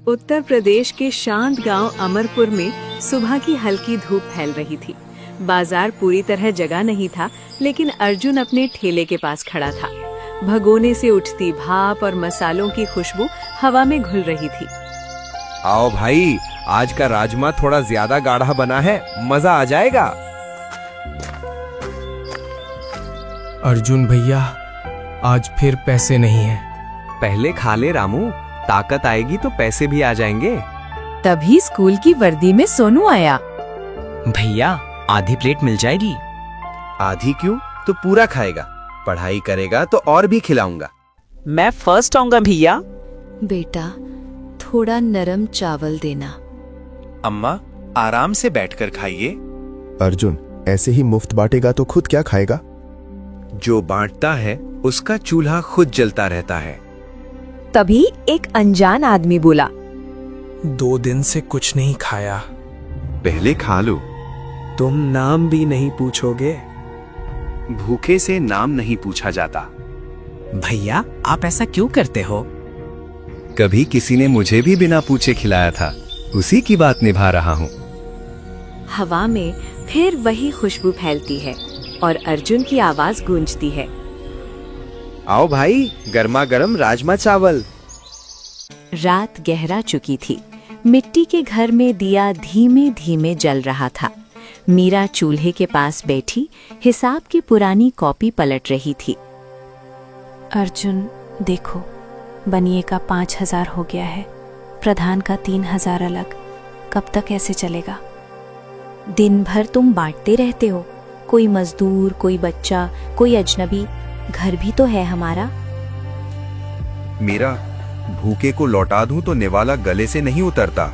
उत्तर प्रदेश के शांत गांव अमरपुर में सुबह की हल्की धूप फैल रही थी। बाजार पूरी तरह जगा नहीं था, लेकिन अर्जुन अपने ठेले के पास खड़ा था। भगोने से उठती भाप और मसालों की खुशबू हवा में घुल रही थी। आओ भाई, आज का राजमा थोड़ा ज्यादा गाढ़ा बना है, मजा आ जाएगा। अर्जुन भैया, आज फिर पैसे नहीं हैं। पहले खा ले रामू, ताकत आएगी तो पैसे भी आ जाएंगे। तभी स्कूल की वर्दी में सोनू आया। भैया, आधी प्लेट मिल जाएगी। आधी क्यों, तो पूरा खाएगा। पढ़ाई करेगा तो और भी खिलाऊंगा। मैं फर्स्ट आऊंगा भैया। बेटा, थोड़ा नरम चावल देना। अम्मा, आराम से बैठकर खाइए। अर्जुन, ऐसे ही मुफ्त बांटेगा तो खुद क्या खाएगा? जो बांटता है उसका चूल्हा खुद जलता रहता है। तभी एक अनजान आदमी बोला, 2 दिन से कुछ नहीं खाया। पहले खा लो। तुम नाम भी नहीं पूछोगे? भूखे से नाम नहीं पूछा जाता। भैया, आप ऐसा क्यों करते हो? कभी किसी ने मुझे भी बिना पूछे खिलाया था, उसी की बात निभा रहा हूँ। हवा में फिर वही खुशबू फैलती है और अर्जुन की आवाज गूंजती है, आओ भाई, गर्मा गर्म राजमा चावल। रात गहरा चुकी थी। मिट्टी के घर में दिया धीमे धीमे जल रहा था। मीरा चूल्हे के पास बैठी हिसाब की पुरानी कॉपी पलट रही थी। अर्जुन, देखो, बनिए का 5,000 हो गया है, प्रधान का 3,000 अलग। कब तक ऐसे चलेगा? दिन भर तुम बांटते रहते हो, कोई मजदूर, कोई बच्चा, कोई अजनबी। घर भी तो है हमारा। मीरा, भूखे को लौटा दूं तो निवाला गले से नहीं उतरता।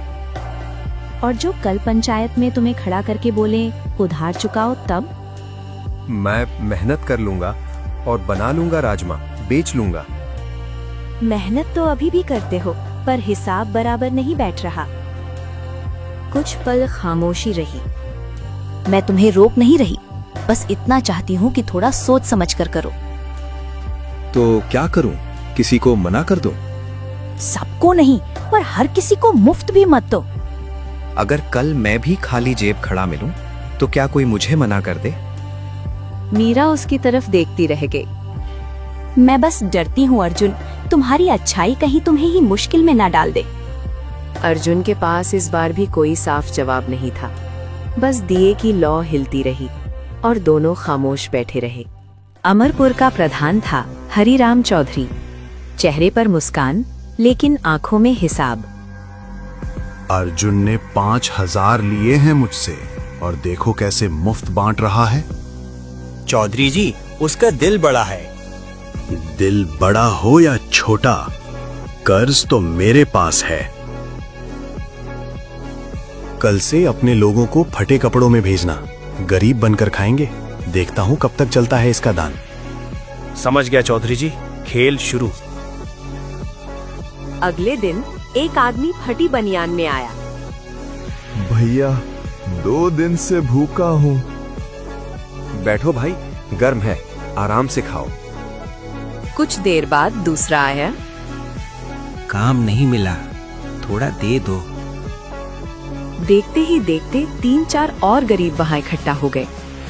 और जो कल पंचायत में तुम्हें खड़ा करके बोले उधार चुकाओ, तब? मैं मेहनत कर लूंगा और बना लूंगा राजमा, बेच लूंगा। मेहनत तो अभी भी करते हो, पर हिसाब बराबर नहीं बैठ रहा। कुछ पल खामोशी रही। मैं तुम्हें रोक नहीं रही, बस इतना चाहती हूँ कि थोड़ा सोच समझ कर करो। तो क्या करूं? किसी को मना कर दूं? सबको नहीं, पर हर किसी को मुफ्त भी मत दो। अगर कल मैं भी खाली जेब खड़ा मिलूं, तो क्या कोई मुझे मना कर दे? मीरा उसकी तरफ देखती रह गई। मैं बस डरती हूँ अर्जुन, तुम्हारी अच्छाई कहीं तुम्हें ही मुश्किल में ना डाल दे। अर्जुन के पास इस बार भी कोई साफ जवाब नहीं था। बस दिए की लौ हिलती रही और दोनों खामोश बैठे रहे। अमरपुर का प्रधान था हरिराम चौधरी। चेहरे पर मुस्कान, लेकिन आंखों में हिसाब। अर्जुन ने 5,000 लिए हैं मुझसे, और देखो कैसे मुफ्त बांट रहा है। चौधरी जी, उसका दिल बड़ा है। दिल बड़ा हो या छोटा, कर्ज तो मेरे पास है। कल से अपने लोगों को फटे कपड़ों में भेजना, गरीब बनकर खाएंगे। देखता हूं कब तक चलता है इसका दान। समझ गया चौधरी जी, खेल शुरू। अगले दिन एक आदमी फटी बनियान में आया। भैया, 2 दिन से भूखा हूँ। बैठो भाई, गर्म है, आराम से खाओ। कुछ देर बाद दूसरा आया। काम नहीं मिला, थोड़ा दे दो। देखते ही देखते 3-4 और गरीब वहां इकट्ठा हो गए।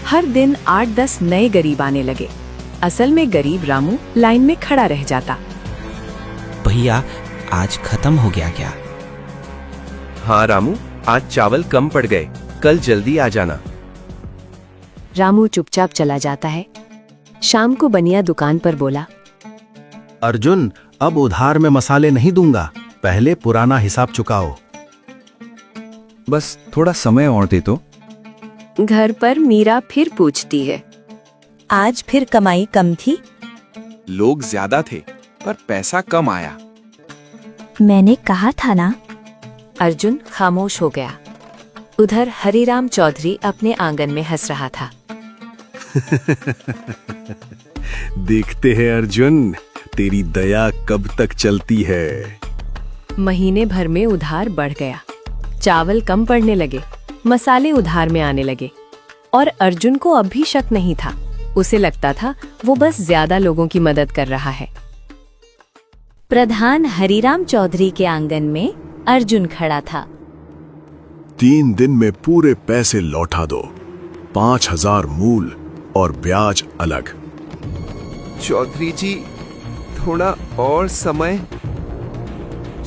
हर दिन 8-10 नए गरीब आने लगे। असल में गरीब रामू लाइन में खड़ा रह जाता। भैया, आज खत्म हो गया क्या? हाँ रामू, आज चावल कम पड़ गए, कल जल्दी आ जाना। रामू चुपचाप चला जाता है। शाम को बनिया दुकान पर बोला, अर्जुन, अब उधार में मसाले नहीं दूंगा, पहले पुराना हिसाब चुकाओ। बस थोड़ा समय और दे तो। घर पर मीरा फिर पूछती है, आज फिर कमाई कम थी? लोग ज्यादा थे, पर पैसा कम आया। मैंने कहा था ना। अर्जुन खामोश हो गया। उधर हरिराम चौधरी अपने आंगन में हंस रहा था। देखते हैं अर्जुन, तेरी दया कब तक चलती है। महीने भर में उधार बढ़ गया। चावल कम पड़ने लगे, मसाले उधार में आने लगे, और अर्जुन को अब भी शक नहीं था। उसे लगता था वो बस ज्यादा लोगों की मदद कर रहा है। प्रधान हरिराम चौधरी के आंगन में अर्जुन खड़ा था। 3 दिन में पूरे पैसे लौटा दो, 5,000 मूल और ब्याज अलग। चौधरी जी, थोड़ा और समय।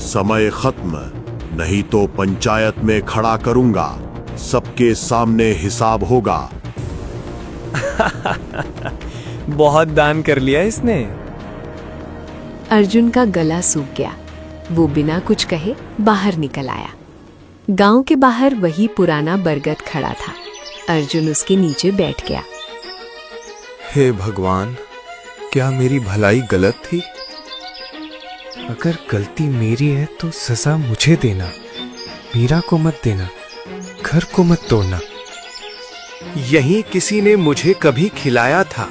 समय खत्म, नहीं तो पंचायत में खड़ा करूंगा, सबके सामने हिसाब होगा। बहुत दान कर लिया इसने। अर्जुन का गला सूख गया। वो बिना कुछ कहे बाहर निकल आया। गांव के बाहर वही पुराना बरगद खड़ा था। अर्जुन उसके नीचे बैठ गया। हे भगवान, क्या मेरी भलाई गलत थी? अगर गलती मेरी है तो सजा मुझे देना, मीरा को मत देना, घर को मत तोड़ना। यही किसी ने मुझे कभी खिलाया था,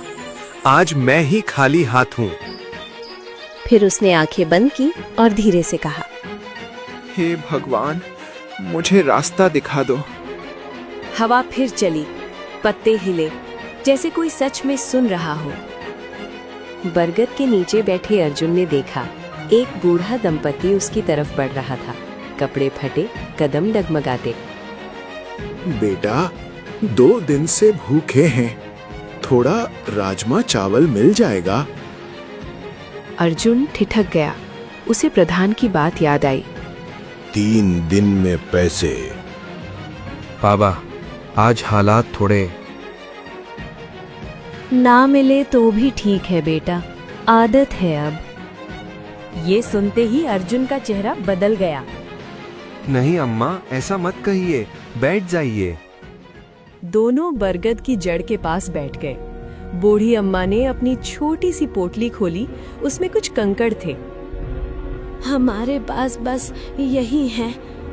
आज मैं ही खाली हाथ हूँ। फिर उसने आंखें बंद की और धीरे से कहा, हे भगवान, मुझे रास्ता दिखा दो। हवा फिर चली, पत्ते हिले, जैसे कोई सच में सुन रहा हो। बरगद के नीचे बैठे अर्जुन ने देखा, एक बूढ़ा दंपति उसकी तरफ बढ़ रहा था। कपड़े फटे, कदम डगमगाते। बेटा, 2 दिन से भूखे हैं, थोड़ा राजमा चावल मिल जाएगा? अर्जुन ठिठक गया। उसे प्रधान की बात याद आई। 3 दिन में पैसे। बाबा, आज हालात थोड़े। ना मिले तो भी ठीक है बेटा, आदत है अब। ये सुनते ही अर्जुन का चेहरा बदल गया। नहीं अम्मा, ऐसा मत कहिए, बैठ जाइए। दोनों बरगद की जड़ के पास बैठ गए। बूढ़ी अम्मा ने अपनी छोटी सी पोटली खोली, उसमें कुछ कंकड़ थे। हमारे पास बस यही है,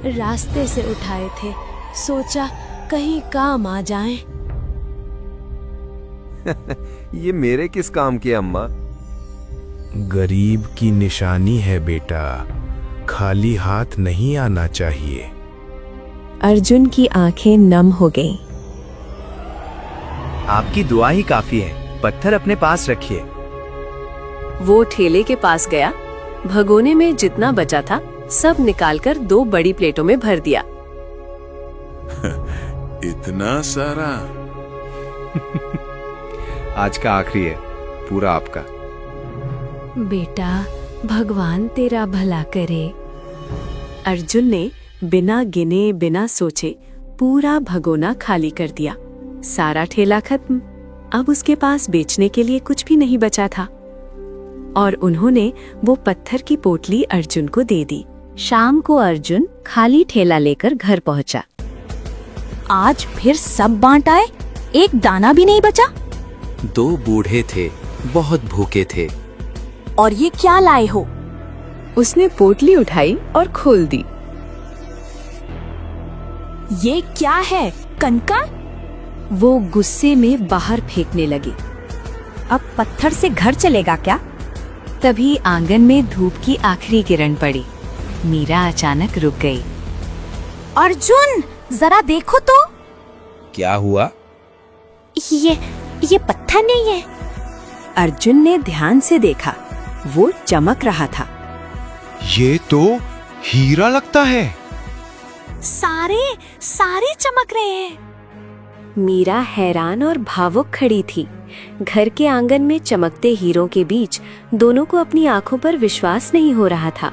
रास्ते से उठाए थे, सोचा कहीं काम आ जाएं। ये मेरे किस काम के अम्मा? गरीब की निशानी है बेटा, खाली हाथ नहीं आना चाहिए। अर्जुन की आंखें नम हो गईं। आपकी दुआ ही काफी है, पत्थर अपने पास रखिए। वो ठेले के पास गया, भगोने में जितना बचा था सब निकालकर 2 बड़ी प्लेटों में भर दिया। इतना सारा? आज का आखिरी है, पूरा आपका। बेटा, भगवान तेरा भला करे। अर्जुन ने बिना गिने बिना सोचे पूरा भगोना खाली कर दिया। सारा ठेला खत्म। अब उसके पास बेचने के लिए कुछ भी नहीं बचा था। और उन्होंने वो पत्थर की पोटली अर्जुन को दे दी। शाम को अर्जुन खाली ठेला लेकर घर पहुंचा। आज फिर सब बांट आए, एक दाना भी नहीं बचा। 2 बूढ़े थे, बहुत भूखे थे। और ये क्या लाए हो? उसने पोटली उठाई और खोल दी। ये क्या है, कंकड़? वो गुस्से में बाहर फेंकने लगी। अब पत्थर से घर चलेगा क्या? तभी आंगन में धूप की आखिरी किरण पड़ी। मीरा अचानक रुक गई। अर्जुन, जरा देखो तो। क्या हुआ? ये पत्थर नहीं है। अर्जुन ने ध्यान से देखा, वो चमक रहा था। ये तो हीरा लगता है। सारे चमक रहे हैं। मीरा हैरान और भावुक खड़ी थी। घर के आंगन में चमकते हीरों के बीच दोनों को अपनी आंखों पर विश्वास नहीं हो रहा था।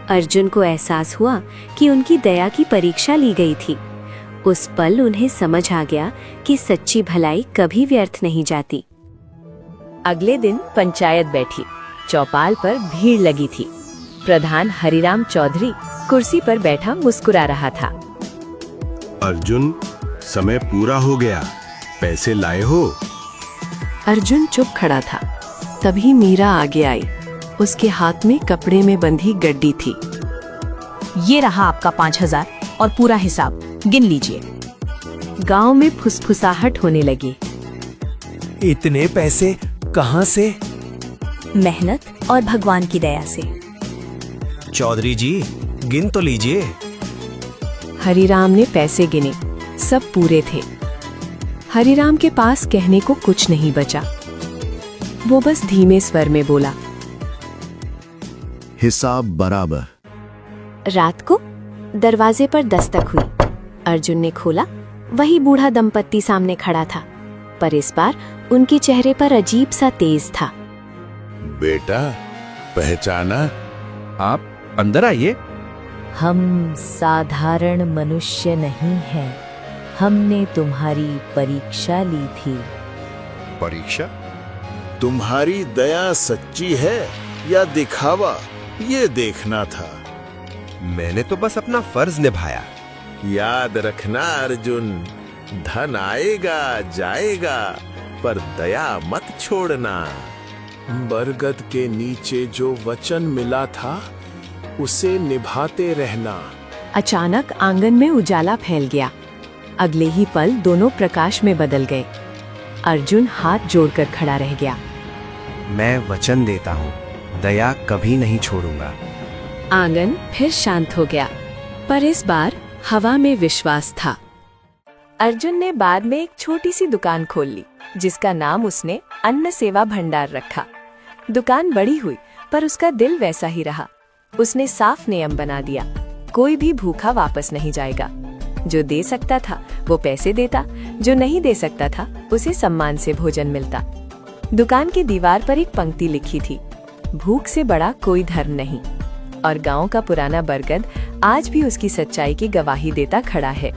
अर्जुन को एहसास हुआ कि उनकी दया की परीक्षा ली गई थी। उस पल उन्हें समझ आ गया कि सच्ची भलाई कभी व्यर्थ नहीं जाती। अगले दिन पंचायत बैठी। चौपाल पर भीड़ लगी थी। प्रधान हरिराम चौधरी कुर्सी पर बैठा मुस्कुरा रहा था। अर्जुन, समय पूरा हो गया, पैसे लाए हो? अर्जुन चुप खड़ा था। तभी मीरा आगे आई। उसके हाथ में कपड़े में बंधी गड्डी थी। ये रहा आपका 5,000 और पूरा हिसाब, गिन लीजिए। गांव में फुसफुसाहट होने लगी। इतने पैसे कहाँ से? मेहनत और भगवान की दया से। चौधरी जी, गिन तो लीजिए। हरिराम ने पैसे गिने, सब पूरे थे। हरिराम के पास कहने को कुछ नहीं बचा। वो बस धीमे स्वर में बोला, हिसाब बराबर। रात को दरवाजे पर दस्तक हुई। अर्जुन ने खोला, वही बूढ़ा दंपत्ति सामने खड़ा था, पर इस बार उनके चेहरे पर अजीब सा तेज था। बेटा, पहचाना? आप अंदर आइए। हम साधारण मनुष्य नहीं हैं। हमने तुम्हारी परीक्षा ली थी। परीक्षा? तुम्हारी दया सच्ची है या दिखावा, ये देखना था। मैंने तो बस अपना फर्ज निभाया। याद रखना अर्जुन, धन आएगा जाएगा, पर दया मत छोड़ना। बरगद के नीचे जो वचन मिला था उसे निभाते रहना। अचानक आंगन में उजाला फैल गया। अगले ही पल दोनों प्रकाश में बदल गए। अर्जुन हाथ जोड़कर खड़ा रह गया। मैं वचन देता हूँ, दया कभी नहीं छोड़ूंगा। आंगन फिर शांत हो गया, पर इस बार हवा में विश्वास था। अर्जुन ने बाद में एक छोटी सी दुकान खोल ली, जिसका नाम उसने अन्न सेवा भंडार रखा। दुकान बड़ी हुई, पर उसका दिल वैसा ही रहा। उसने साफ नियम बना दिया, कोई भी भूखा वापस नहीं जाएगा। जो दे सकता था वो पैसे देता, जो नहीं दे सकता था उसे सम्मान से भोजन मिलता। दुकान की दीवार पर एक पंक्ति लिखी थी, भूख से बड़ा कोई धर्म नहीं। और गांव का पुराना बरगद आज भी उसकी सच्चाई की गवाही देता खड़ा है।